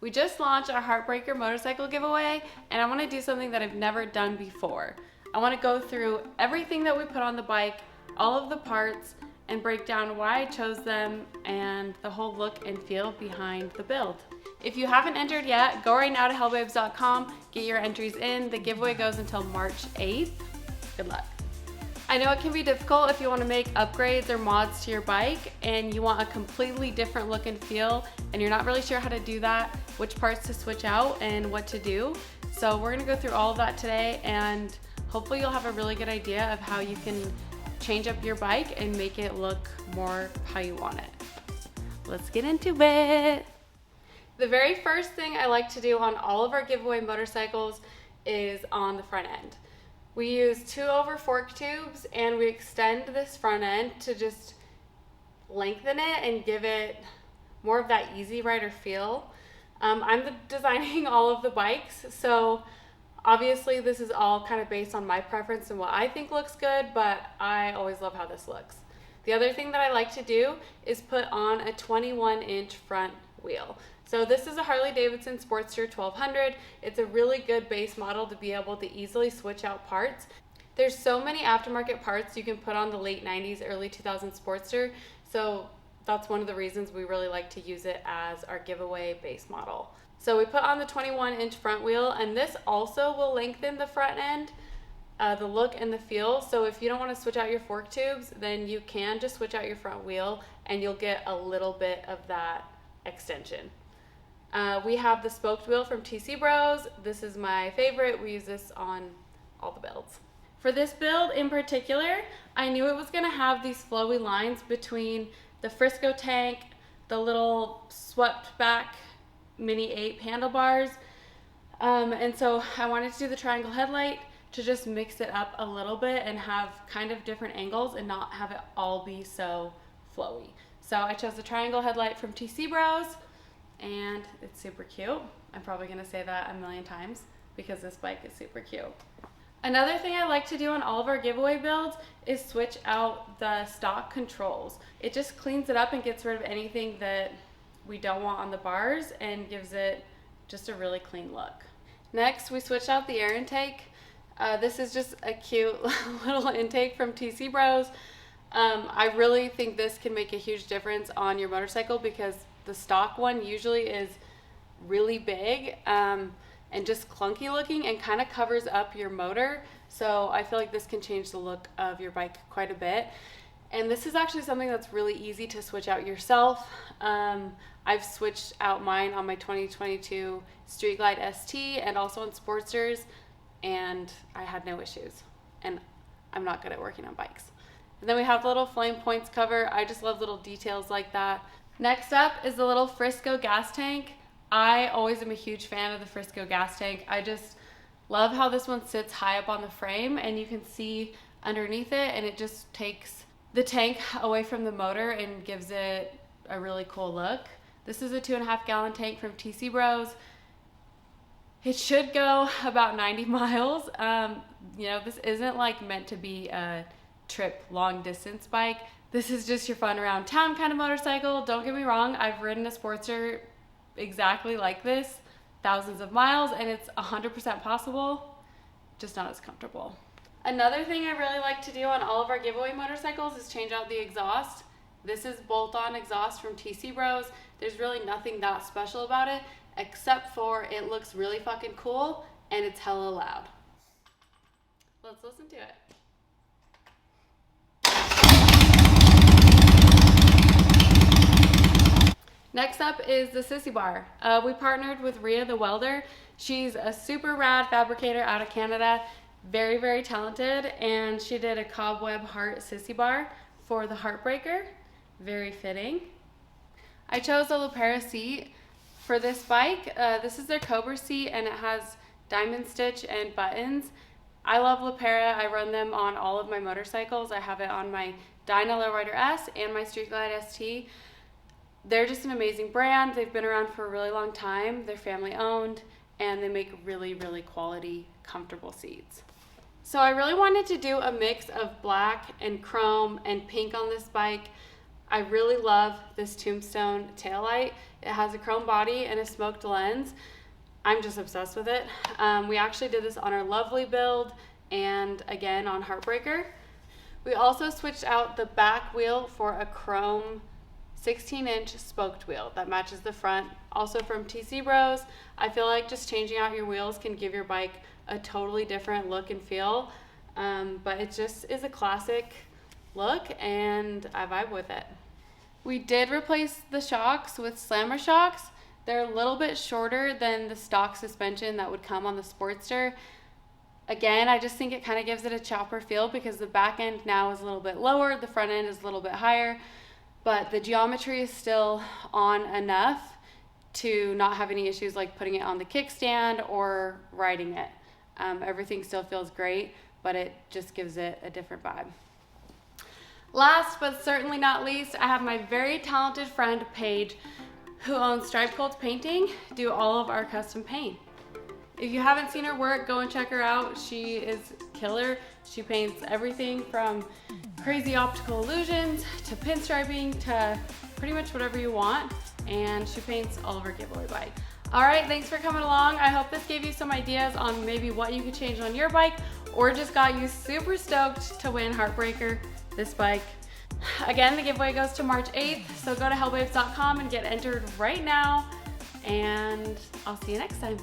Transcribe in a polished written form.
We just launched our Heartbreaker motorcycle giveaway, and I want to do something that I've never done before. I want to go through everything that we put on the bike, all of the parts, and break down why I chose them and the whole look and feel behind the build. If you haven't entered yet, go right now to hellbabes.com, get your entries in. The giveaway goes until March 8th. Good luck. I know it can be difficult if you want to make upgrades or mods to your bike and you want a completely different look and feel and you're not really sure how to do that, which parts to switch out and what to do. So we're going to go through all of that today, and hopefully you'll have a really good idea of how you can change up your bike and make it look more how you want it. Let's get into it. The very first thing I like to do on all of our giveaway motorcycles is on the front end. We use 2/over fork tubes and we extend this front end to just lengthen it and give it more of that easy rider feel. I'm designing all of the bikes, so obviously this is all kind of based on my preference and what I think looks good, but I always love how this looks. The other thing that I like to do is put on a 21-inch front wheel. So this is a Harley-Davidson Sportster 1200. It's a really good base model to be able to easily switch out parts. There's so many aftermarket parts you can put on the late 90s, early 2000s Sportster, so that's one of the reasons we really like to use it as our giveaway base model. So we put on the 21-inch front wheel, and this also will lengthen the front end, the look and the feel. So if you don't want to switch out your fork tubes, then you can just switch out your front wheel and you'll get a little bit of that extension. We have the spoked wheel from TC Bros. This is my favorite. We use this on all the builds. For this build in particular, I knew it was going to have these flowy lines between the Frisco tank, the little swept back Mini 8 handlebars, and so I wanted to do the triangle headlight to just mix it up a little bit and have kind of different angles and not have it all be so flowy. So I chose the triangle headlight from TC Bros, and it's super cute. I'm probably going to say that a million times because this bike is super cute. Another thing I like to do on all of our giveaway builds is switch out the stock controls. It just cleans it up and gets rid of anything that we don't want on the bars and gives it just a really clean look. Next, we switched out the air intake. This is just a cute little intake from TC Bros. I really think this can make a huge difference on your motorcycle because the stock one usually is really big and just clunky looking and kind of covers up your motor. So I feel like this can change the look of your bike quite a bit. And this is actually something that's really easy to switch out yourself. I've switched out mine on my 2022 Street Glide ST and also on Sportsters, and I had no issues. And I'm not good at working on bikes. And then we have the little flame points cover. I just love little details like that. Next up is the little Frisco gas tank. I always am a huge fan of the Frisco gas tank. I just love how this one sits high up on the frame and you can see underneath it, and it just takes the tank away from the motor and gives it a really cool look. This is a 2.5 gallon tank from TC Bros. It should go about 90 miles. You know, this isn't like meant to be a trip long distance bike. This is just your fun around town kind of motorcycle. Don't get me wrong, I've ridden a Sportster exactly like this, thousands of miles, and it's 100% possible, just not as comfortable. Another thing I really like to do on all of our giveaway motorcycles is change out the exhaust. This is bolt-on exhaust from TC Bros. There's really nothing that special about it, except for it looks really fucking cool and it's hella loud. Let's listen to it. Next up is the Sissy Bar. We partnered with Rhea the welder. She's a super rad fabricator out of Canada, very, very talented, and she did a cobweb heart Sissy Bar for the Heartbreaker. Very fitting. I chose a Lupera seat for this bike. This is their Cobra seat and it has diamond stitch and buttons. I love Lupera. I run them on all of my motorcycles. I have it on my Dyna Lowrider S and my Street Glide ST. They're just an amazing brand. They've been around for a really long time. They're family owned and they make really, really quality, comfortable seats. So I really wanted to do a mix of black and chrome and pink on this bike. I really love this Tombstone taillight. It has a chrome body and a smoked lens. I'm just obsessed with it. We actually did this on our Lovely build and again on Heartbreaker. We also switched out the back wheel for a chrome 16-inch spoked wheel that matches the front, also from TC Bros. I feel like just changing out your wheels can give your bike a totally different look and feel, but it just is a classic look and I vibe with it. We did replace the shocks with slammer shocks. They're a little bit shorter than the stock suspension that would come on the Sportster. Again, I just think it kind of gives it a chopper feel because the back end now is a little bit lower, the front end is a little bit higher, but the geometry is still on enough to not have any issues like putting it on the kickstand or riding it. Everything still feels great, but it just gives it a different vibe. Last but certainly not least, I have my very talented friend Paige, who owns Stripe Colts Painting, do all of our custom paint. If you haven't seen her work, go and check her out. She is killer. She paints everything from crazy optical illusions to pinstriping to pretty much whatever you want, and she paints all of her giveaway bike. All right, thanks for coming along. I hope this gave you some ideas on maybe what you could change on your bike or just got you super stoked to win Heartbreaker, this bike. Again, the giveaway goes to March 8th, so go to hellbabes.com and get entered right now, and I'll see you next time.